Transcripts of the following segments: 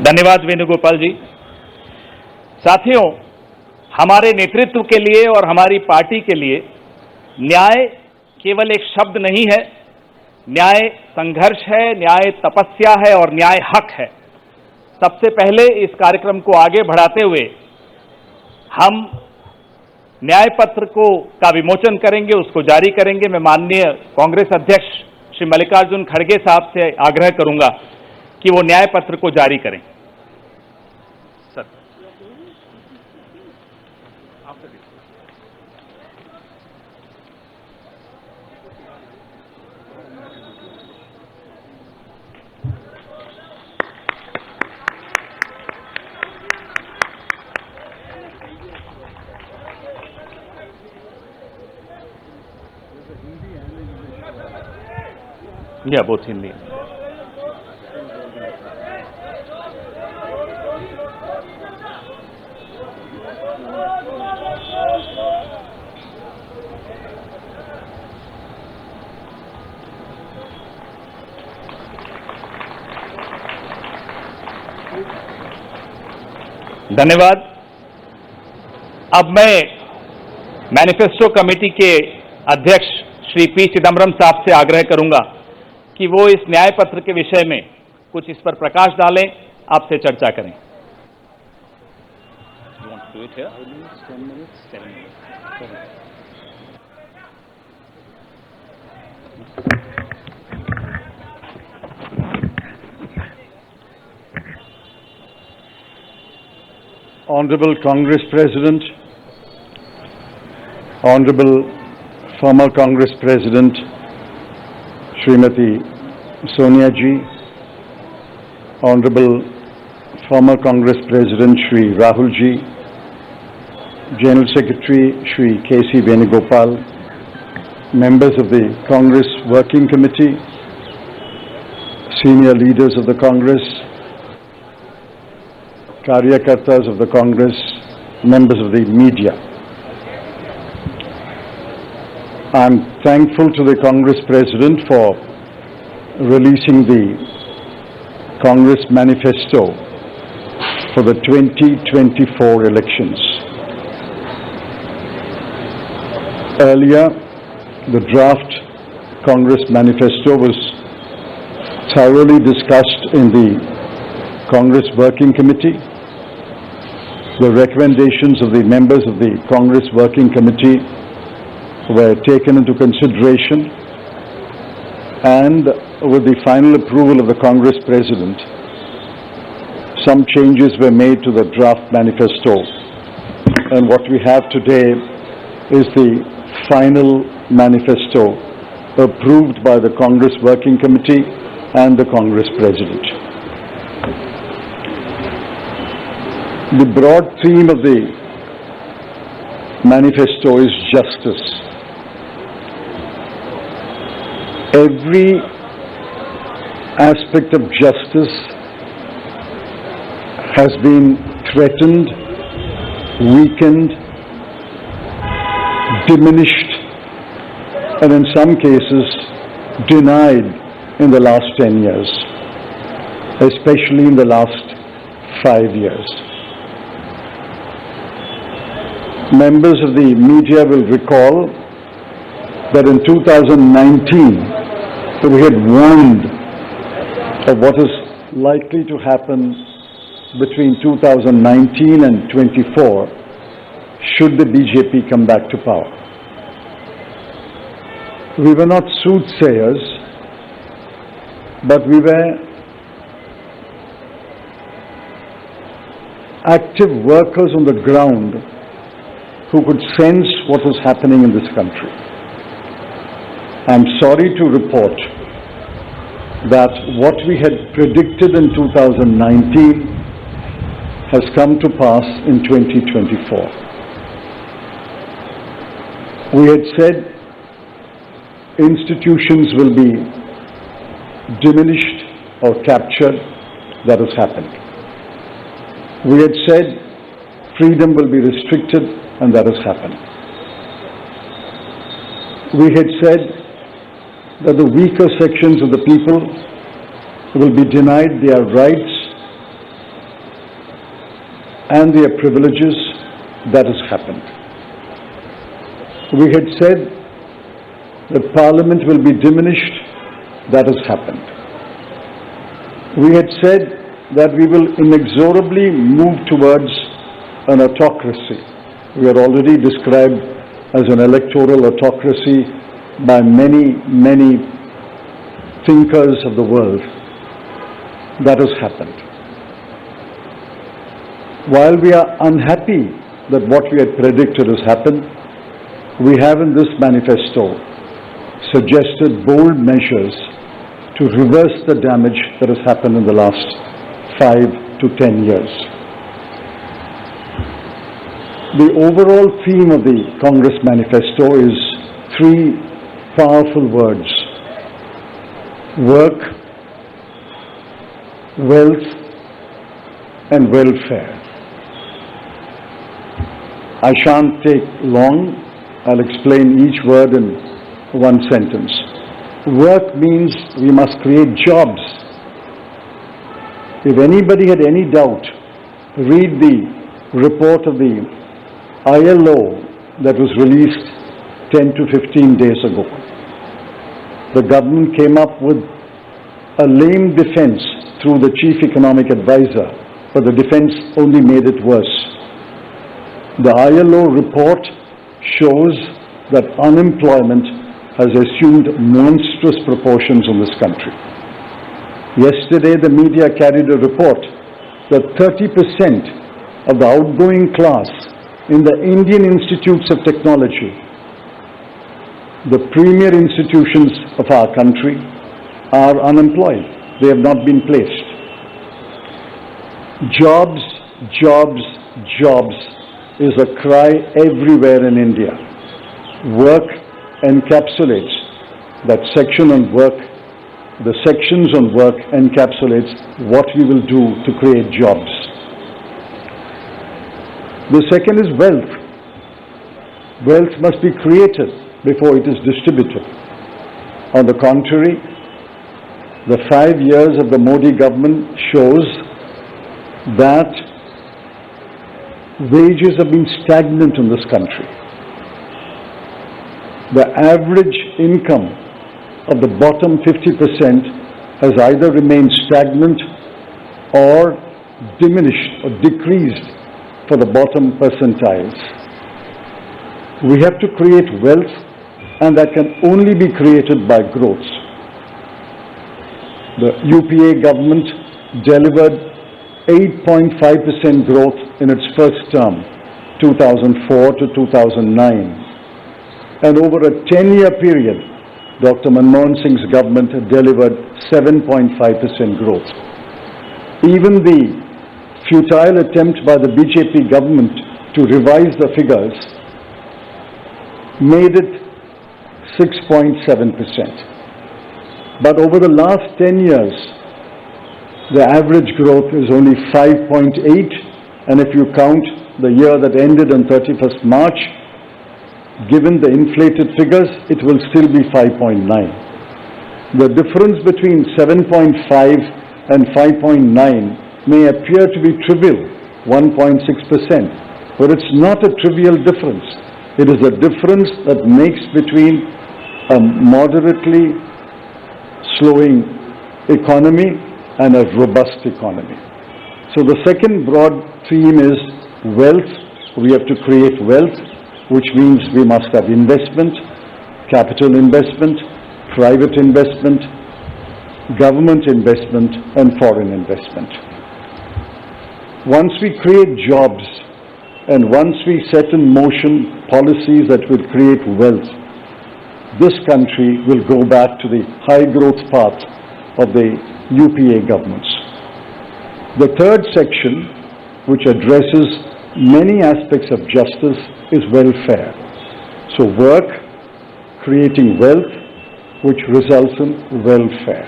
धन्यवाद वेणुगोपाल जी। साथियों, हमारे नेतृत्व के लिए और हमारी पार्टी के लिए न्याय केवल एक शब्द नहीं है, न्याय संघर्ष है, न्याय तपस्या है और न्याय हक है। सबसे पहले इस कार्यक्रम को आगे बढ़ाते हुए हम न्याय पत्र का विमोचन करेंगे, उसको जारी करेंगे। मैं माननीय कांग्रेस अध्यक्ष श्री मल्लिकार्जुन खड़गे साहब से आग्रह करूंगा कि वो न्याय पत्र को जारी करें। सर, या बोथ हिंदी। धन्यवाद। अब मैं मैनिफेस्टो कमेटी के अध्यक्ष श्री पी चिदम्बरम साहब से आग्रह करूंगा कि वो इस न्याय पत्र के विषय में कुछ इस पर प्रकाश डालें, आपसे चर्चा करें। Honorable Congress President, Honorable former Congress President Srimati Sonia Ji, Honorable former Congress President Shri Rahul Ji, General Secretary Shri K.C. Venugopal, members of the Congress Working Committee, senior leaders of the Congress, Karyakartas of the Congress, members of the media. I am thankful to the Congress President for releasing the Congress Manifesto for the 2024 elections. Earlier, the draft Congress Manifesto was thoroughly discussed in the Congress Working Committee. The recommendations of the members of the Congress Working Committee were taken into consideration, and with the final approval of the Congress President, some changes were made to the draft manifesto, and what we have today is the final manifesto approved by the Congress Working Committee and the Congress President. The broad theme of the manifesto is justice. Every aspect of justice has been threatened, weakened, diminished, and in some cases denied in the last 10 years, especially in the last 5 years. Members of the media will recall that in 2019, we had warned of what is likely to happen between 2019 and 24 should the BJP come back to power. We were not soothsayers, but we were active workers on the ground who could sense what was happening in this country. I'm sorry to report that what we had predicted in 2019 has come to pass in 2024. We had said institutions will be diminished or captured. That has happened. We had said freedom will be restricted, and that has happened. We had said that the weaker sections of the people will be denied their rights and their privileges. That has happened. We had said that Parliament will be diminished. That has happened. We had said that we will inexorably move towards an autocracy. We are already described as an electoral autocracy by many, many thinkers of the world. That has happened. While we are unhappy that what we had predicted has happened, we have in this manifesto suggested bold measures to reverse the damage that has happened in the last 5 to 10 years. The overall theme of the Congress manifesto is 3 powerful words: work, wealth, and welfare. I shan't take long. I'll explain each word in one sentence. Work means we must create jobs. If anybody had any doubt, read the report of the ILO that was released 10 to 15 days ago. The government came up with a lame defense through the chief economic advisor, but the defense only made it worse. The ILO report shows that unemployment has assumed monstrous proportions in this country. Yesterday, the media carried a report that 30% of the outgoing class in the Indian institutes of technology, the premier institutions of our country, are unemployed. They have not been placed. Jobs, jobs, jobs is a cry everywhere in India. Work encapsulates that section on work. The sections on work encapsulates what we will do to create jobs. The second is wealth. Wealth must be created before it is distributed. On the contrary, the 5 years of the Modi government shows that wages have been stagnant in this country. The average income of the bottom 50% has either remained stagnant or diminished or decreased for the bottom percentiles. We have to create wealth, and that can only be created by growth. The UPA government delivered 8.5% growth in its first term, 2004 to 2009. And over a 10-year period, Dr. Manmohan Singh's government delivered 7.5% growth. Even the futile attempt by the BJP government to revise the figures made it 6.7%. But over the last 10 years, the average growth is only 5.8, and if you count the year that ended on 31st March, given the inflated figures, it will still be 5.9. The difference between 7.5 and 5.9 may appear to be trivial, 1.6%, but it's not a trivial difference. It is a difference that makes between a moderately slowing economy and a robust economy. So the second broad theme is wealth. We have to create wealth, which means we must have investment, capital investment, private investment, government investment, and foreign investment. Once we create jobs and once we set in motion policies that will create wealth, this country will go back to the high growth path of the UPA governments. The third section, which addresses many aspects of justice, is welfare. So work, creating wealth, which results in welfare.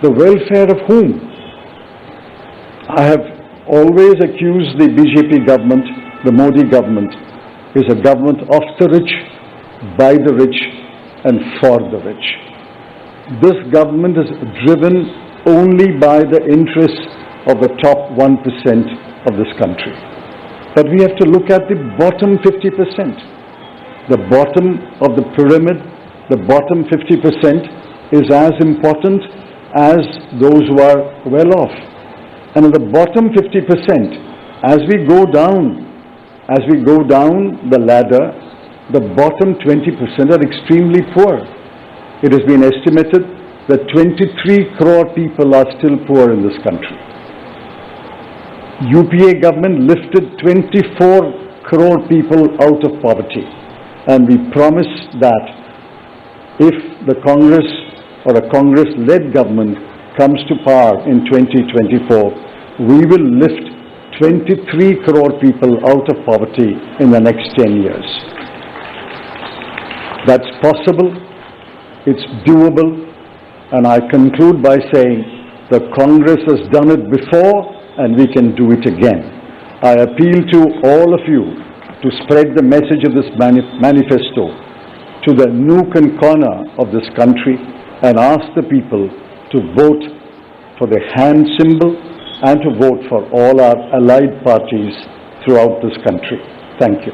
The welfare of whom? I have always accused the BJP government, the Modi government, is a government of the rich, by the rich, and for the rich. This government is driven only by the interests of the top 1% of this country. But we have to look at the bottom 50%. The bottom of the pyramid, the bottom 50% is as important as those who are well off. And in the bottom 50%, as we go down the ladder, the bottom 20% are extremely poor. It has been estimated that 23 crore people are still poor in this country. UPA government lifted 24 crore people out of poverty, and we promise that if the Congress or a Congress-led government comes to power in 2024, we will lift 23 crore people out of poverty in the next 10 years. That's possible, it's doable, and I conclude by saying the Congress has done it before and we can do it again. I appeal to all of you to spread the message of this manifesto to the nook and corner of this country and ask the people to vote for the hand symbol and to vote for all our allied parties throughout this country. Thank you.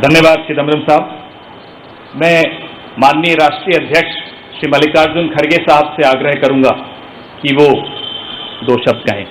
धन्यवाद चिदम्बरम साहब। मैं माननीय राष्ट्रीय अध्यक्ष श्री मल्लिकार्जुन खड़गे साहब से आग्रह करूंगा कि वो 2 शब्द कहें।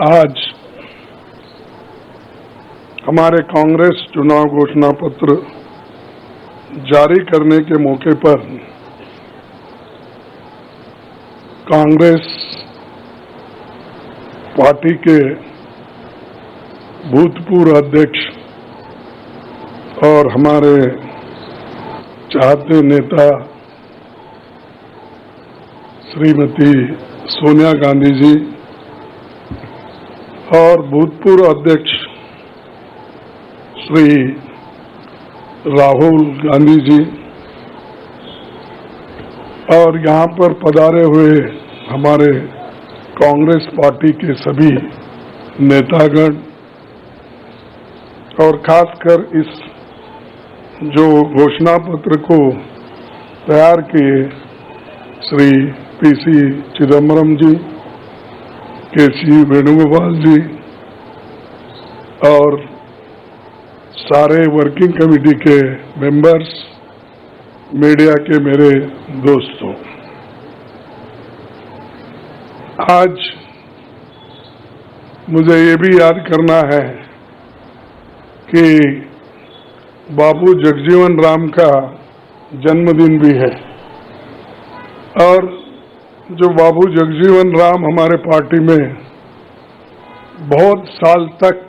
आज हमारे कांग्रेस चुनाव घोषणा पत्र जारी करने के मौके पर कांग्रेस पार्टी के भूतपूर्व अध्यक्ष और हमारे चाहते नेता श्रीमती सोनिया गांधी जी और भूतपूर्व अध्यक्ष श्री राहुल गांधी जी और यहाँ पर पधारे हुए हमारे कांग्रेस पार्टी के सभी नेतागण और खासकर इस जो घोषणा पत्र को तैयार किए श्री पीसी चिदम्बरम जी, केसी वेणुगोपाल जी और सारे वर्किंग कमेटी के मेंबर्स, मीडिया के मेरे दोस्तों, आज मुझे ये भी याद करना है कि बाबू जगजीवन राम का जन्मदिन भी है और जो बाबू जगजीवन राम हमारे पार्टी में बहुत साल तक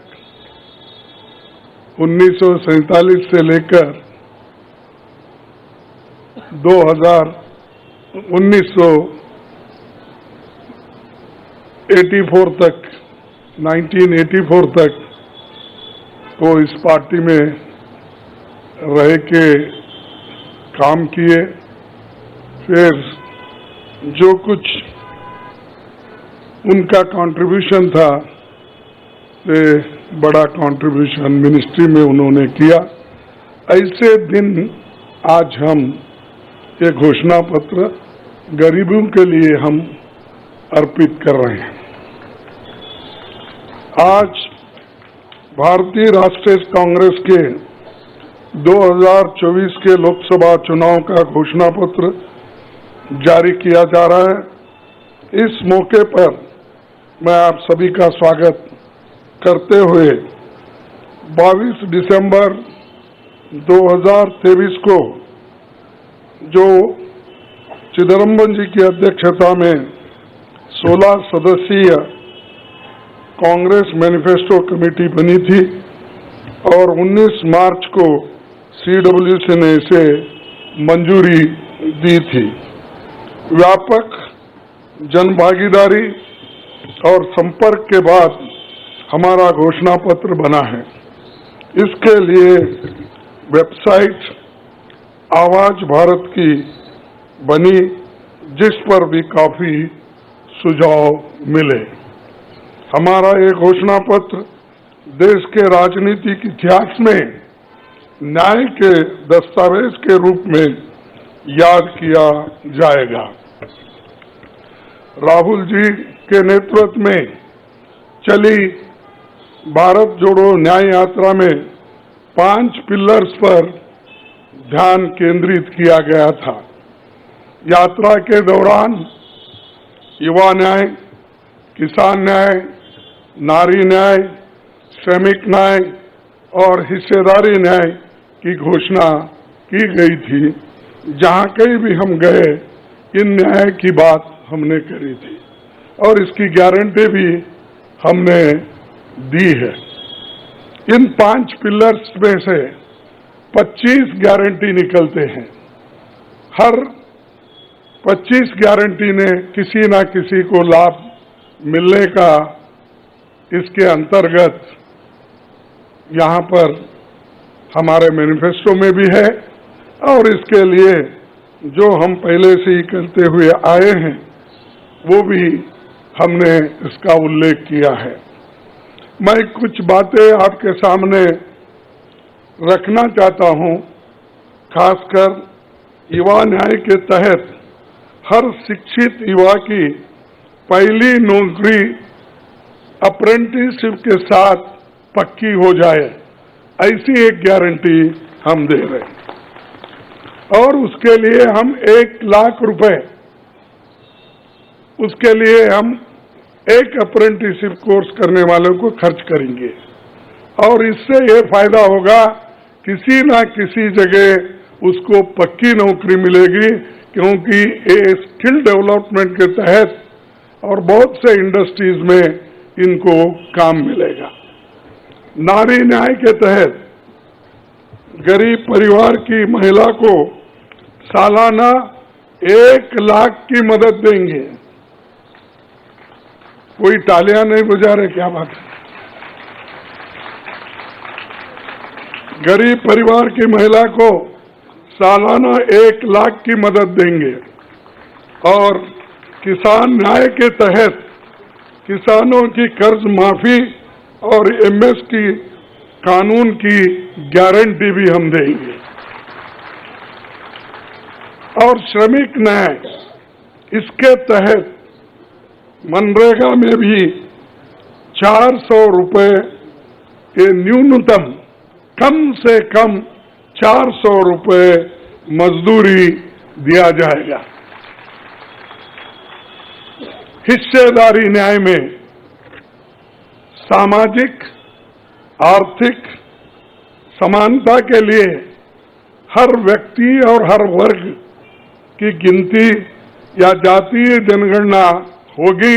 1947 से लेकर 1984 तक वो इस पार्टी में रह के काम किए। फिर जो कुछ उनका कंट्रीब्यूशन था, ये बड़ा कंट्रीब्यूशन मिनिस्ट्री में उन्होंने किया। ऐसे दिन आज हम ये घोषणा पत्र गरीबों के लिए हम अर्पित कर रहे हैं। आज भारतीय राष्ट्रीय कांग्रेस के 2024 के लोकसभा चुनाव का घोषणा पत्र जारी किया जा रहा है। इस मौके पर मैं आप सभी का स्वागत करते हुए 22 दिसंबर 2023 को जो चिदम्बरम जी की अध्यक्षता में 16 सदस्यीय कांग्रेस मैनिफेस्टो कमेटी बनी थी और 19 मार्च को CWC ने इसे मंजूरी दी थी। व्यापक जनभागीदारी और संपर्क के बाद हमारा घोषणा पत्र बना है। इसके लिए वेबसाइट आवाज भारत की बनी, जिस पर भी काफी सुझाव मिले। हमारा ये घोषणा पत्र देश के राजनीतिक इतिहास में न्याय के दस्तावेज के रूप में याद किया जाएगा। राहुल जी के नेतृत्व में चली भारत जोड़ो न्याय यात्रा में 5 पिलर्स पर ध्यान केंद्रित किया गया था। यात्रा के दौरान युवा न्याय, किसान न्याय, नारी न्याय, श्रमिक न्याय और हिस्सेदारी न्याय की घोषणा की गई थी। जहां कहीं भी हम गए इन न्याय की बात हमने करी थी और इसकी गारंटी भी हमने दी है। इन 5 पिलर्स में से 25 गारंटी निकलते हैं। हर 25 गारंटी ने किसी ना किसी को लाभ मिलने का इसके अंतर्गत यहाँ पर हमारे मैनिफेस्टो में भी है और इसके लिए जो हम पहले से ही करते हुए आए हैं वो भी हमने इसका उल्लेख किया है। मैं कुछ बातें आपके सामने रखना चाहता हूं। खासकर युवा न्याय के तहत हर शिक्षित युवा की पहली नौकरी अप्रेंटिसशिप के साथ पक्की हो जाए, ऐसी एक गारंटी हम दे रहे हैं और उसके लिए हम 1 लाख रुपए, उसके लिए हम एक अप्रेंटिसशिप कोर्स करने वालों को खर्च करेंगे और इससे ये फायदा होगा, किसी ना किसी जगह उसको पक्की नौकरी मिलेगी, क्योंकि ये स्किल डेवलपमेंट के तहत और बहुत से इंडस्ट्रीज में इनको काम मिलेगा। नारी न्याय के तहत गरीब परिवार की महिला को सालाना 1 लाख की मदद देंगे। कोई तालियां नहीं बजा रहे, क्या बात है? गरीब परिवार की महिला को सालाना 1 लाख की मदद देंगे और किसान न्याय के तहत किसानों की कर्ज माफी और MS की कानून की गारंटी भी हम देंगे। और श्रमिक न्याय, इसके तहत मनरेगा में भी 400 रुपए के न्यूनतम, कम से कम 400 रुपए मजदूरी दिया जाएगा। हिस्सेदारी न्याय में सामाजिक आर्थिक समानता के लिए हर व्यक्ति और हर वर्ग की गिनती या जातीय जनगणना होगी,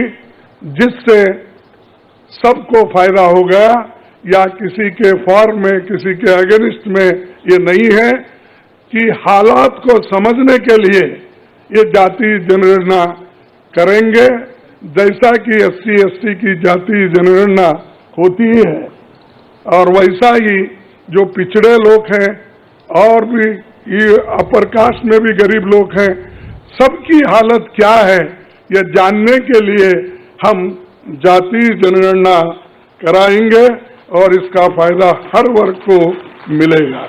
जिससे सबको फायदा होगा, या किसी के फॉर में किसी के अगेंस्ट में ये नहीं है कि हालात को समझने के लिए ये जातीय जनगणना करेंगे, जैसा कि SC/ST की जातीय जनगणना होती है और वैसा ही जो पिछड़े लोग हैं और भी ये अपर कास्ट में भी गरीब लोग हैं, सबकी हालत क्या है ये जानने के लिए हम जातीय जनगणना कराएंगे और इसका फायदा हर वर्ग को मिलेगा।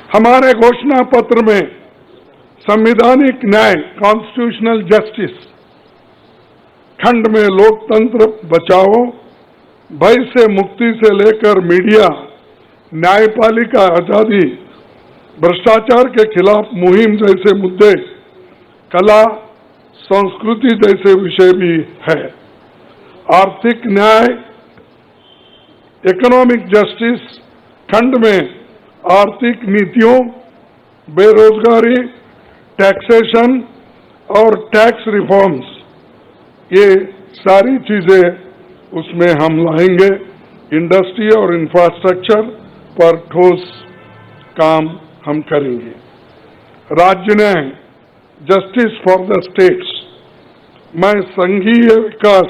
हमारे घोषणा पत्र में संवैधानिक न्याय, कॉन्स्टिट्यूशनल जस्टिस खंड में लोकतंत्र बचाओ, भय से मुक्ति से लेकर मीडिया, न्यायपालिका आजादी, भ्रष्टाचार के खिलाफ मुहिम जैसे मुद्दे, कला संस्कृति जैसे विषय भी है। आर्थिक न्याय, इकोनॉमिक जस्टिस खंड में आर्थिक नीतियों, बेरोजगारी, टैक्सेशन और टैक्स रिफॉर्म्स, ये सारी चीजें उसमें हम लाएंगे। इंडस्ट्री और इंफ्रास्ट्रक्चर पर ठोस काम हम करेंगे। राज्य न्याय, जस्टिस फॉर द स्टेट्स, मैं संघीय विकास,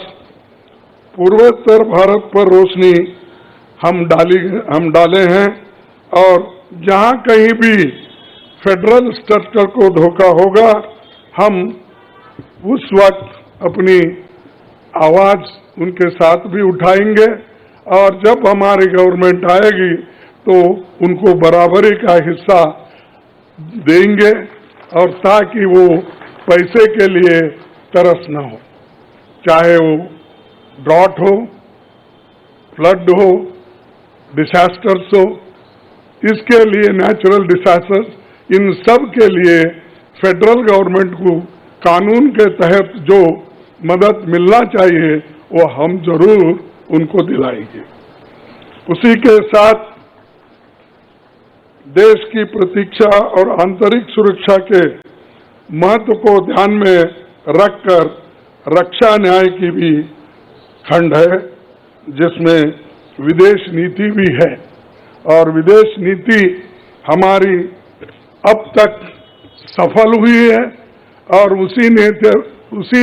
पूर्वोत्तर भारत पर रोशनी हम डाले हैं और जहां कहीं भी फेडरल स्ट्रक्चर को धोखा होगा, हम उस वक्त अपनी आवाज उनके साथ भी उठाएंगे और जब हमारी गवर्नमेंट आएगी तो उनको बराबरी का हिस्सा देंगे, और ताकि वो पैसे के लिए तरस न हो, चाहे वो ड्रॉट हो, फ्लड हो, डिसास्टर्स हो। इसके लिए नेचुरल डिसास्टर्स, इन सब के लिए फेडरल गवर्नमेंट को कानून के तहत जो मदद मिलना चाहिए वो हम जरूर उनको दिलाएंगे। उसी के साथ देश की प्रतीक्षा और आंतरिक सुरक्षा के महत्व को ध्यान में रखकर रक्षा न्याय की भी खंड है, जिसमें विदेश नीति भी है। और विदेश नीति हमारी अब तक सफल हुई है और उसी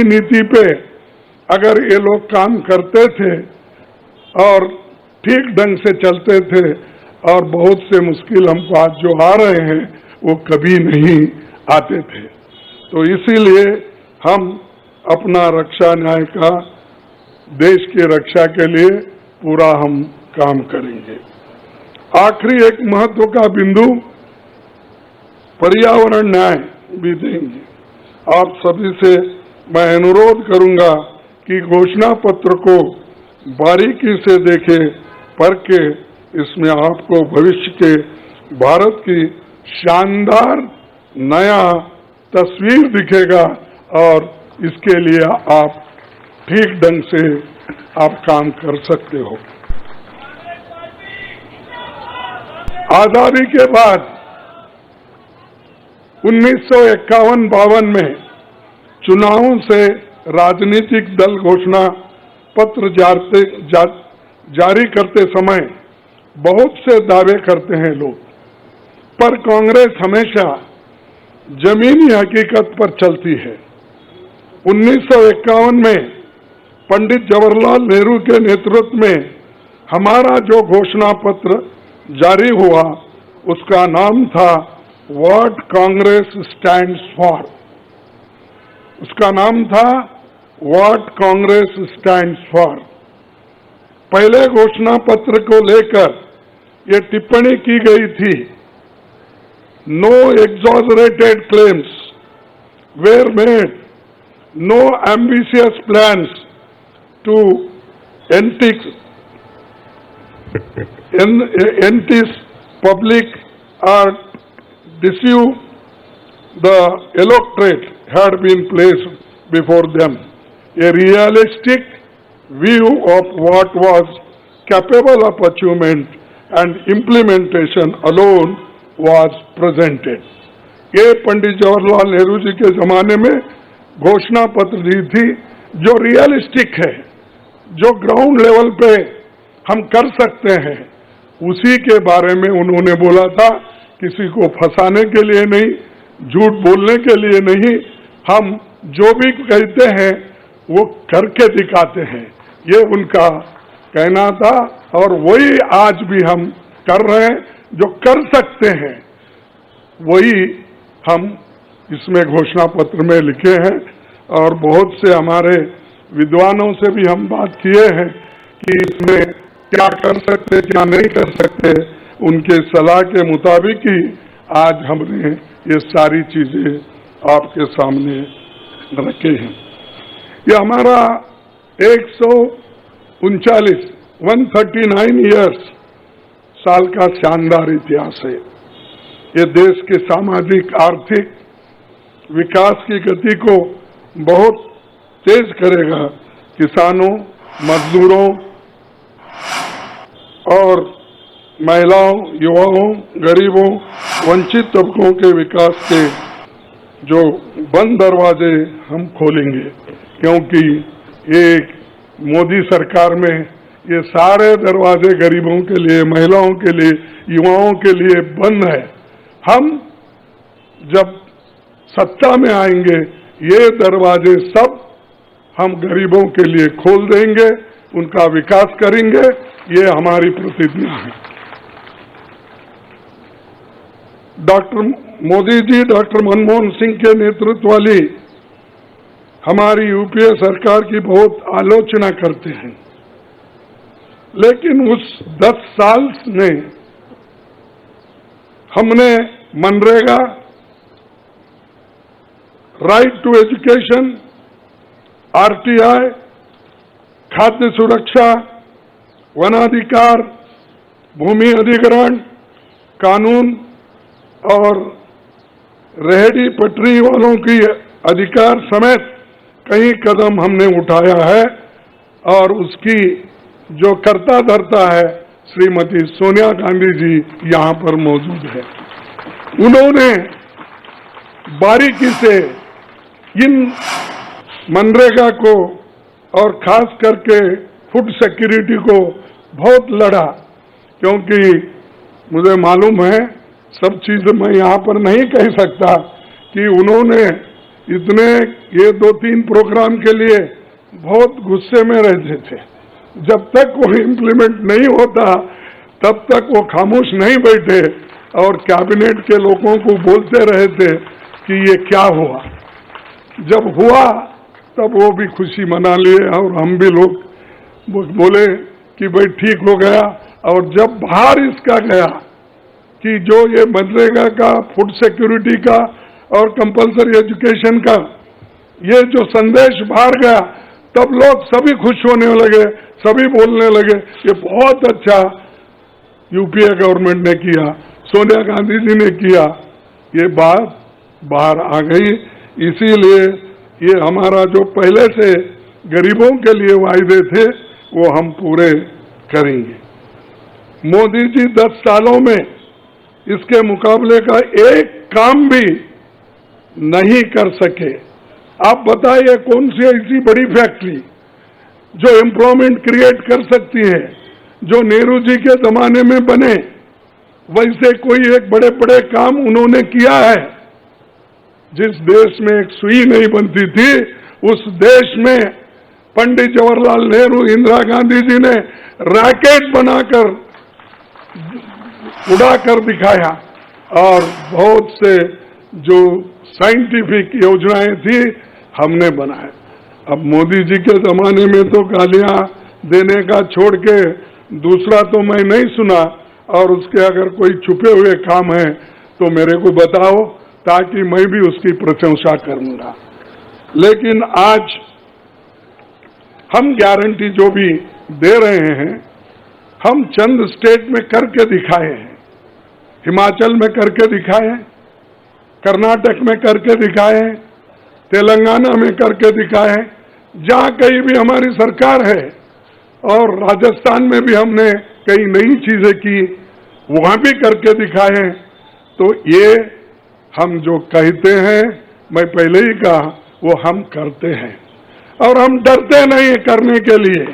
नीति पे अगर ये लोग काम करते थे और ठीक ढंग से चलते थे, और बहुत से मुश्किल हमको आज जो आ रहे हैं वो कभी नहीं आते थे। तो इसीलिए हम अपना रक्षा न्याय का देश की रक्षा के लिए पूरा हम काम करेंगे। आखिरी एक महत्व का बिंदु पर्यावरण न्याय भी देंगे। आप सभी से मैं अनुरोध करूंगा कि घोषणा पत्र को बारीकी से देखें, पढ़ के इसमें आपको भविष्य के भारत की शानदार नया तस्वीर दिखेगा और इसके लिए आप ठीक ढंग से आप काम कर सकते हो। आजादी के बाद 1951-52 में चुनावों से राजनीतिक दल घोषणा पत्र जारी करते समय बहुत से दावे करते हैं लोग, पर कांग्रेस हमेशा जमीनी हकीकत पर चलती है। 1951 में पंडित जवाहरलाल नेहरू के नेतृत्व में हमारा जो घोषणा पत्र जारी हुआ उसका नाम था व्हाट कांग्रेस स्टैंड्स फॉर। उसका नाम था व्हाट कांग्रेस स्टैंड्स फॉर। पहले घोषणा पत्र को लेकर ये टिप्पणी की गई थी, no exaggerated claims were made, no ambitious plans to entice public or deceive the electorate had been placed before them. A realistic view of what was capable of achievement and implementation alone was presented. ये पंडित जवाहरलाल नेहरू जी के जमाने में घोषणा पत्र दी थी जो realistic है, जो ग्राउंड लेवल पे हम कर सकते हैं, उसी के बारे में उन्होंने बोला था। किसी को फंसाने के लिए नहीं, झूठ बोलने के लिए नहीं, हम जो भी कहते हैं वो करके दिखाते हैं, ये उनका कहना था। और वही आज भी हम कर रहे हैं, जो कर सकते हैं वही हम इसमें घोषणा पत्र में लिखे हैं। और बहुत से हमारे विद्वानों से भी हम बात किए हैं कि इसमें क्या कर सकते क्या नहीं कर सकते, उनके सलाह के मुताबिक ही आज हमने ये सारी चीजें आपके सामने रखे हैं। ये हमारा 139 ईयर्स साल का शानदार इतिहास है। ये देश के सामाजिक आर्थिक विकास की गति को बहुत तेज करेगा। किसानों, मजदूरों और महिलाओं, युवाओं, गरीबों, वंचित तबकों के विकास के जो बंद दरवाजे हम खोलेंगे, क्योंकि एक मोदी सरकार में ये सारे दरवाजे गरीबों के लिए, महिलाओं के लिए, युवाओं के लिए बंद है। हम जब सत्ता में आएंगे ये दरवाजे सब हम गरीबों के लिए खोल देंगे, उनका विकास करेंगे, ये हमारी प्रतिज्ञा है। डॉक्टर मोदी जी, डॉक्टर मनमोहन सिंह के नेतृत्व वाली हमारी यूपीए सरकार की बहुत आलोचना करते हैं, लेकिन उस 10 साल में हमने MNREGA, right to education, RTI, खाद्य सुरक्षा, वनाधिकार, भूमि अधिग्रहण कानून और रेहड़ी पटरी वालों की अधिकार समेत कई कदम हमने उठाया है। और उसकी जो कर्ता धर्ता है श्रीमती सोनिया गांधी जी यहाँ पर मौजूद है। उन्होंने बारीकी से इन मनरेगा को और खास करके फूड सिक्योरिटी को बहुत लड़ा, क्योंकि मुझे मालूम है, सब चीज मैं यहाँ पर नहीं कह सकता, कि उन्होंने इतने ये 2-3 प्रोग्राम के लिए बहुत गुस्से में रहते थे। जब तक वो इम्प्लीमेंट नहीं होता तब तक वो खामोश नहीं बैठे और कैबिनेट के लोगों को बोलते रहे थे कि ये क्या हुआ। जब हुआ तब वो भी खुशी मना लिए और हम भी लोग बोले कि भाई ठीक हो गया। और जब बाहर इसका गया कि जो ये मनरेगा का, फूड सिक्योरिटी का और कंपलसरी एजुकेशन का ये जो संदेश बाहर गया, तब लोग सभी खुश होने लगे, सभी बोलने लगे ये बहुत अच्छा यूपीए गवर्नमेंट ने किया, सोनिया गांधी जी ने किया। ये बात बाहर आ गई। इसीलिए ये हमारा जो पहले से गरीबों के लिए वायदे थे वो हम पूरे करेंगे। मोदी जी 10 सालों में इसके मुकाबले का एक काम भी नहीं कर सके। आप बताइए कौन सी ऐसी बड़ी फैक्ट्री जो एम्प्लॉयमेंट क्रिएट कर सकती है, जो नेहरू जी के जमाने में बने वैसे कोई एक बड़े बड़े काम उन्होंने किया है। जिस देश में एक सुई नहीं बनती थी उस देश में पंडित जवाहरलाल नेहरू, इंदिरा गांधी जी ने रॉकेट बनाकर उड़ाकर दिखाया। और बहुत से जो साइंटिफिक योजनाएं थी हमने बनाए। अब मोदी जी के जमाने में तो गालियां देने का छोड़ के दूसरा तो मैं नहीं सुना, और उसके अगर कोई छुपे हुए काम है तो मेरे को बताओ ताकि मैं भी उसकी प्रशंसा करूंगा। लेकिन आज हम गारंटी जो भी दे रहे हैं हम चंद स्टेट में करके दिखाए हैं। हिमाचल में करके दिखाए, कर्नाटक में करके दिखाए, तेलंगाना में करके दिखाए, जहां कहीं भी हमारी सरकार है, और राजस्थान में भी हमने कई नई चीजें की, वहां भी करके दिखाए। तो ये हम जो कहते हैं, मैं पहले ही कहा, वो हम करते हैं और हम डरते नहीं करने के लिए।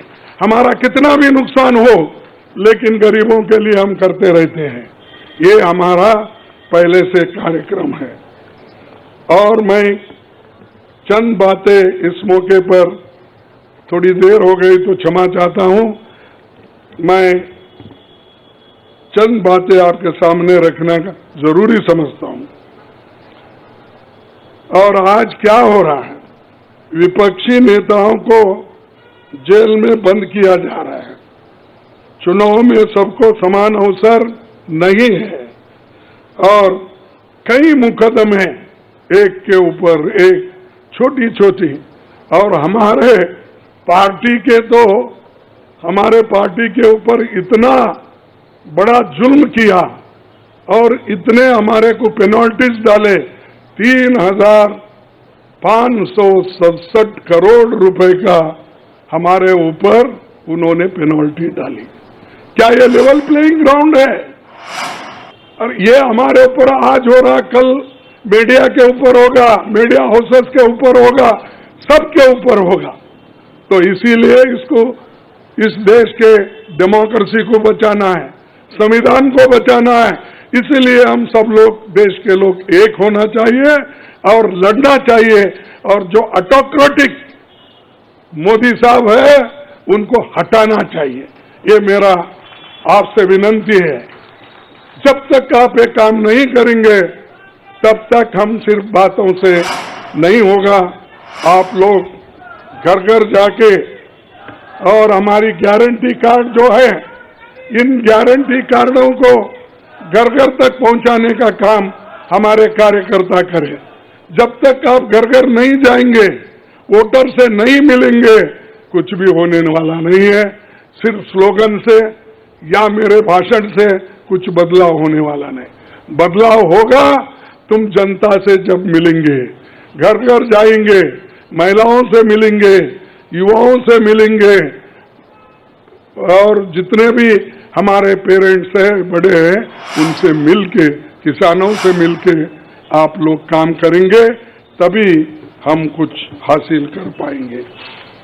हमारा कितना भी नुकसान हो लेकिन गरीबों के लिए हम करते रहते हैं। ये हमारा पहले से कार्यक्रम है। और मैं चंद बातें इस मौके पर, थोड़ी देर हो गई तो क्षमा चाहता हूं, मैं चंद बातें आपके सामने रखना जरूरी समझता हूं। और आज क्या हो रहा है, विपक्षी नेताओं को जेल में बंद किया जा रहा है। चुनाव में सबको समान अवसर नहीं है और कई मुकदमे एक के ऊपर एक, छोटी छोटी, और हमारे पार्टी के तो हमारे पार्टी के ऊपर इतना बड़ा जुल्म किया और इतने हमारे को पेनल्टीज डाले, 3,567 करोड़ रुपए का हमारे ऊपर उन्होंने पेनल्टी डाली। क्या ये लेवल प्लेइंग ग्राउंड है? और ये हमारे ऊपर आज हो रहा, कल मीडिया के ऊपर होगा, मीडिया हाउसेस के ऊपर होगा, सबके ऊपर होगा। तो इसीलिए इसको, इस देश के डेमोक्रेसी को बचाना है, संविधान को बचाना है। इसलिए हम सब लोग, देश के लोग एक होना चाहिए और लड़ना चाहिए। और जो ऑटोक्रेटिक मोदी साहब है उनको हटाना चाहिए। ये मेरा आपसे विनती है। जब तक आप ये काम नहीं करेंगे तब तक हम सिर्फ बातों से नहीं होगा। आप लोग घर घर जाके, और हमारी गारंटी कार्ड जो है, इन गारंटी कार्डों को घर घर तक पहुंचाने का काम हमारे कार्यकर्ता करें। जब तक आप घर घर नहीं जाएंगे, वोटर से नहीं मिलेंगे, कुछ भी होने वाला नहीं है। सिर्फ स्लोगन से या मेरे भाषण से कुछ बदलाव होने वाला नहीं। बदलाव होगा तुम जनता से जब मिलेंगे, घर घर जाएंगे, महिलाओं से मिलेंगे, युवाओं से मिलेंगे, और जितने भी हमारे पेरेंट्स हैं, बड़े हैं, उनसे मिलके, किसानों से मिलके आप लोग काम करेंगे, तभी हम कुछ हासिल कर पाएंगे।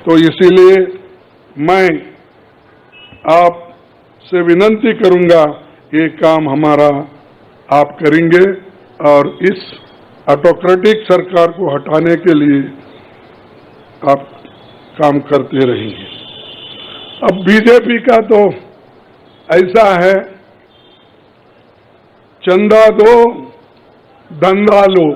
तो इसीलिए मैं आपसे विनती करूंगा, ये काम हमारा आप करेंगे और इस ऑटोक्रेटिक सरकार को हटाने के लिए आप काम करते रहेंगे। अब बीजेपी का तो ऐसा है, चंदा दो, धंधा लो।